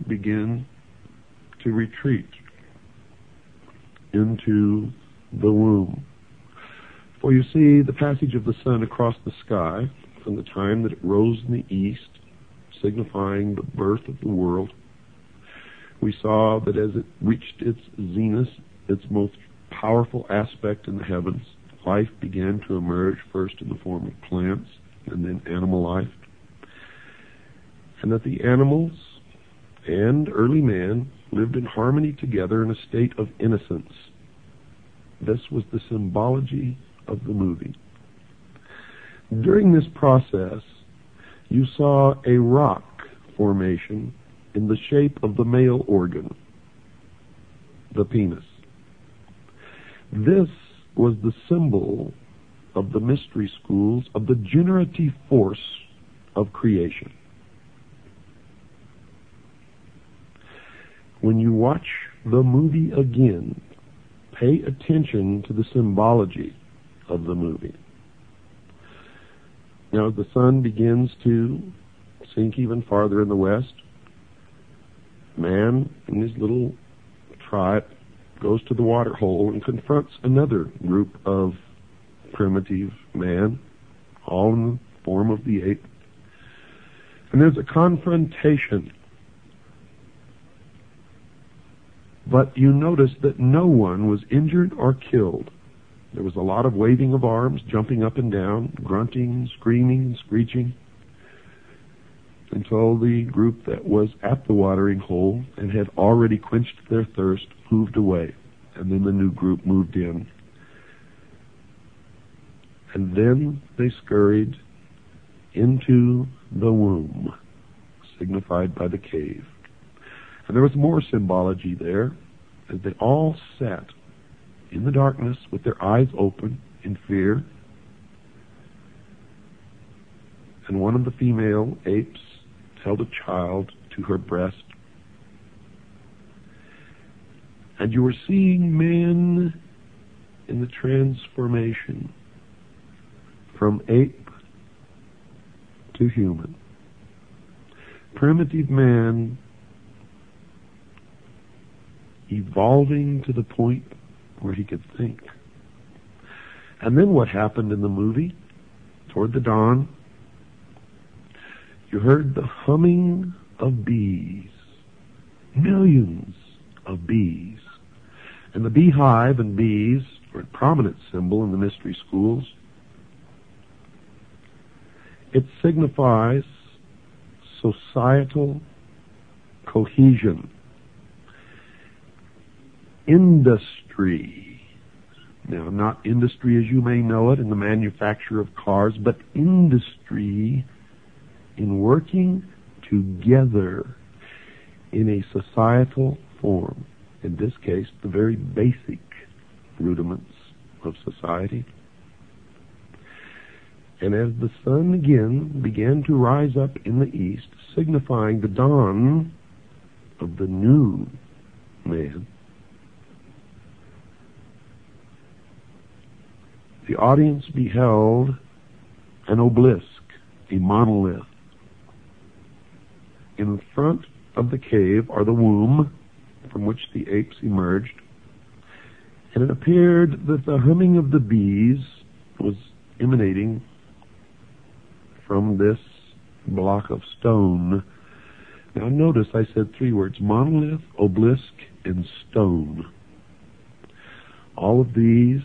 man begin to retreat into the womb. For you see, the passage of the sun across the sky, from the time that it rose in the east, signifying the birth of the world, we saw that as it reached its zenith, its most powerful aspect in the heavens, life began to emerge, first in the form of plants and then animal life. And that the animals and early man lived in harmony together in a state of innocence. This was the symbology of the movie. During this process, you saw a rock formation in the shape of the male organ, the penis. This was the symbol of the mystery schools of the generative force of creation. When you watch the movie again, pay attention to the symbology of the movie. Now, as the sun begins to sink even farther in the west, man and his little tribe goes to the water hole and confronts another group of primitive man, all in the form of the ape. And there's a confrontation. But you notice that no one was injured or killed. There was a lot of waving of arms, jumping up and down, grunting, screaming, and screeching, until the group that was at the watering hole and had already quenched their thirst moved away. And then the new group moved in. And then they scurried into the womb, signified by the cave. And there was more symbology there, as they all sat in the darkness with their eyes open in fear. And one of the female apes held a child to her breast. And you were seeing man in the transformation from ape to human. Primitive man evolving to the point where he could think. And then what happened in the movie? Toward the dawn, you heard the humming of bees. Millions of bees. And the beehive and bees are a prominent symbol in the mystery schools. It signifies societal cohesion. Industry. Now, not industry as you may know it in the manufacture of cars, but industry in working together in a societal form. In this case, the very basic rudiments of society. And as the sun again began to rise up in the east, signifying the dawn of the new man, the audience beheld an obelisk, a monolith. In front of the cave are the womb from which the apes emerged, and it appeared that the humming of the bees was emanating from this block of stone. Now notice I said three words: monolith, obelisk, and stone. All of these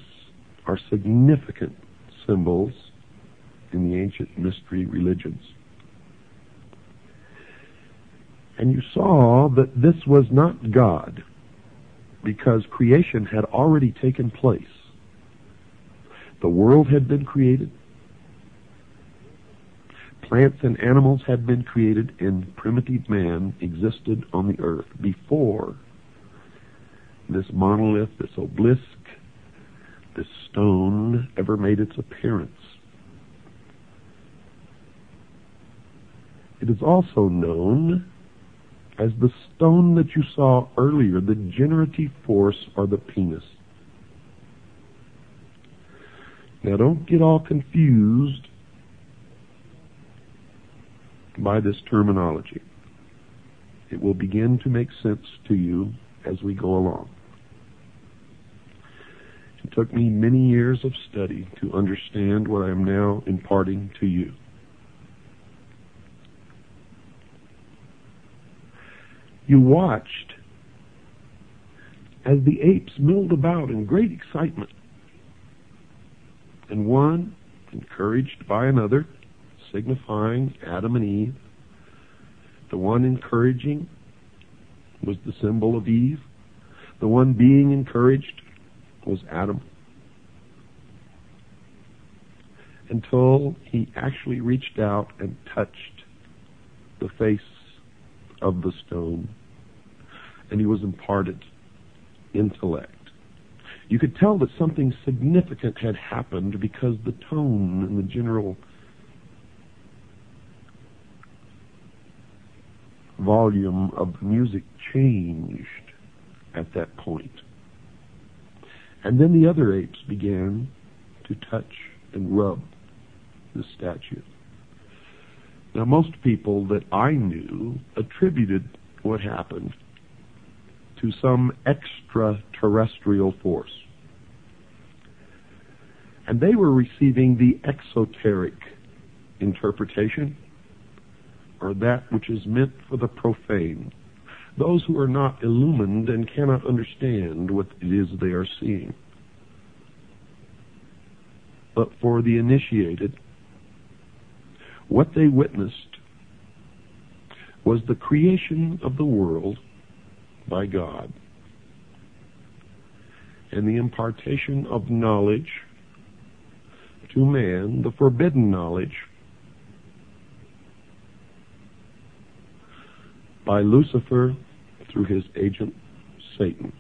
are significant symbols in the ancient mystery religions. And you saw that this was not God, because creation had already taken place. The world had been created. Plants and animals had been created, and primitive man existed on the earth before this monolith, this obelisk, this stone ever made its appearance. It is also known as the stone that you saw earlier, the generative force, or the penis. Now don't get all confused by this terminology. It will begin to make sense to you as we go along. It took me many years of study to understand what I am now imparting to you. You watched as the apes milled about in great excitement, and one, encouraged by another, signifying Adam and Eve. The one encouraging was the symbol of Eve. The one being encouraged was Adam. Until he actually reached out and touched the face of the stone, and he was imparted intellect. You could tell that something significant had happened because the tone and the general volume of the music changed at that point. And then the other apes began to touch and rub the statue. Now, most people that I knew attributed what happened to some extraterrestrial force. And they were receiving the exoteric interpretation, or that which is meant for the profane, those who are not illumined and cannot understand what it is they are seeing. But for the initiated, what they witnessed was the creation of the world by God and the impartation of knowledge to man, the forbidden knowledge, by Lucifer through his agent Satan.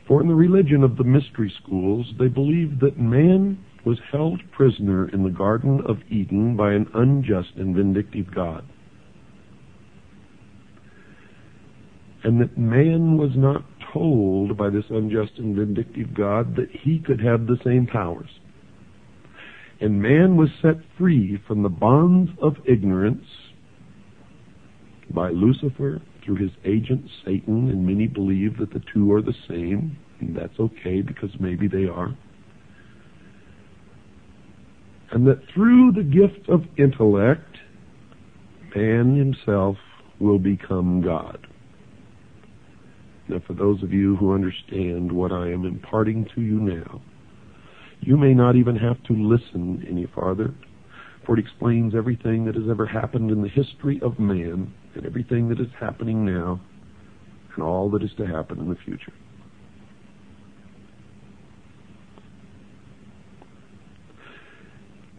For in the religion of the mystery schools, they believed that man was held prisoner in the Garden of Eden by an unjust and vindictive God, and that man was not told by this unjust and vindictive God that he could have the same powers. And man was set free from the bonds of ignorance by Lucifer through his agent Satan, and many believe that the two are the same, and that's okay because maybe they are. And that through the gift of intellect, man himself will become God. Now, for those of you who understand what I am imparting to you now, you may not even have to listen any farther, for it explains everything that has ever happened in the history of man, and everything that is happening now, and all that is to happen in the future.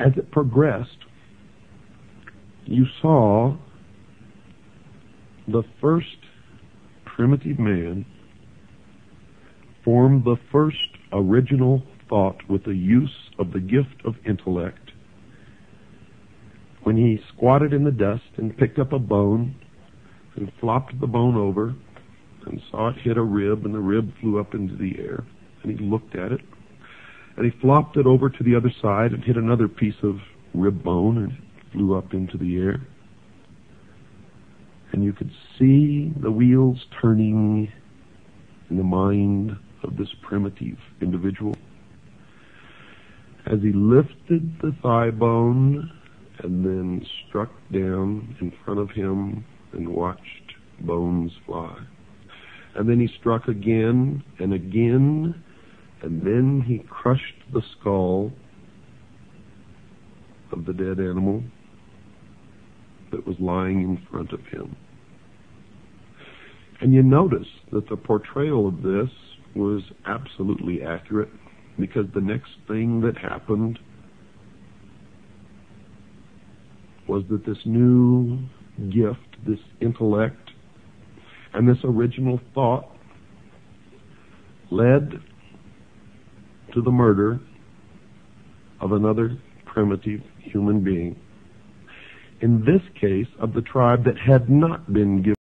As it progressed, you saw the first primitive man form the first original thought with the use of the gift of intellect when he squatted in the dust and picked up a bone and flopped the bone over and saw it hit a rib, and the rib flew up into the air, and he looked at it, and he flopped it over to the other side and hit another piece of rib bone, and it flew up into the air. And you could see the wheels turning in the mind of this primitive individual as he lifted the thigh bone and then struck down in front of him and watched bones fly. And then he struck again and again, and then he crushed the skull of the dead animal that was lying in front of him. And you notice that the portrayal of this was absolutely accurate, because the next thing that happened was that this new gift, this intellect, and this original thought led to the murder of another primitive human being, in this case of the tribe that had not been given